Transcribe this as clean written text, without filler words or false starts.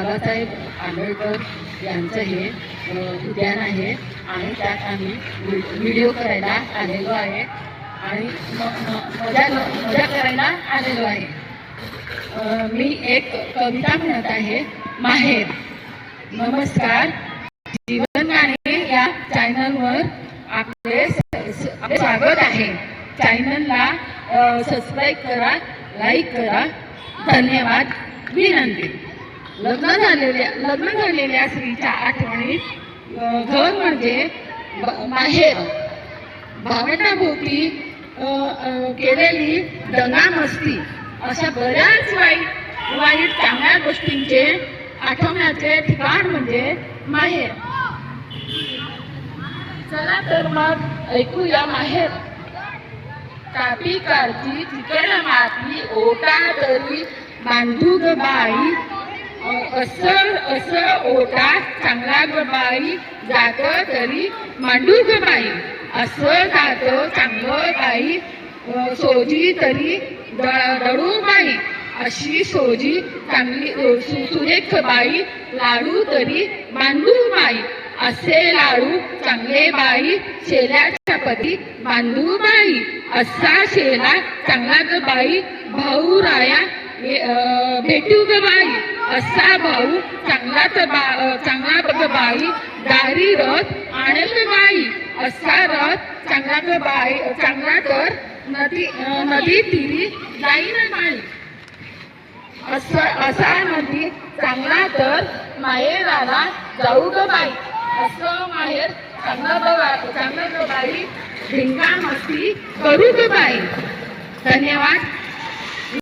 बाबासाहेब आंबेडकर यांचं हे उद्यान आहे आणि त्यात आम्ही व्हिडिओ करायला आलेलो आहे आणि मजा करायला आलेलो आहे। मी एक कविता म्हणत आहे, माहेर। नमस्कार, जीवन गाणे या चॅनलवर आपले स्वागत आहे। चॅनलला सबस्क्राईब करा, लाईक करा, धन्यवाद, विनंती। लग्न झालेल्या स्त्रीच्या आठवणीत घर म्हणजे माहेर। भावंडाभोवती केलेली दंगामस्ती अशा बऱ्याच वाईट चांगल्या गोष्टींचे आठवण्याचे ठिकाण म्हणजे माहेर। चला तर मग ऐकूया माहेर। कापी काढती चिकन माती, ओटा तरी बांधू ग बाई। असं ओटा चांगला ग बाई, जात तरी मांडू ग बाई। असं जात चांगलं बाई, सोजी तरी दळू बाई। अशी सोजी चांगली सुरेख बाई, लाडू तरी बांधू बाई। असे लाडू चांगले बाई, शेल्याच्या पती बांधू बाई। असा शेला चांगला ग बाई, भाऊ राया भेटू ग बाई। असा भाऊ चांगला ग बाई, दारी रथ आणेल ग बाई। असा रथ चांगला ग बाई, चांगला तर नदी तीरी जाईन बाई। असा नदी चांगला तर माहेराला जाऊ ग बाई। असं माहेर चांगलं ग बाई, धिंगा मस्ती करू ग बाई। धन्यवाद।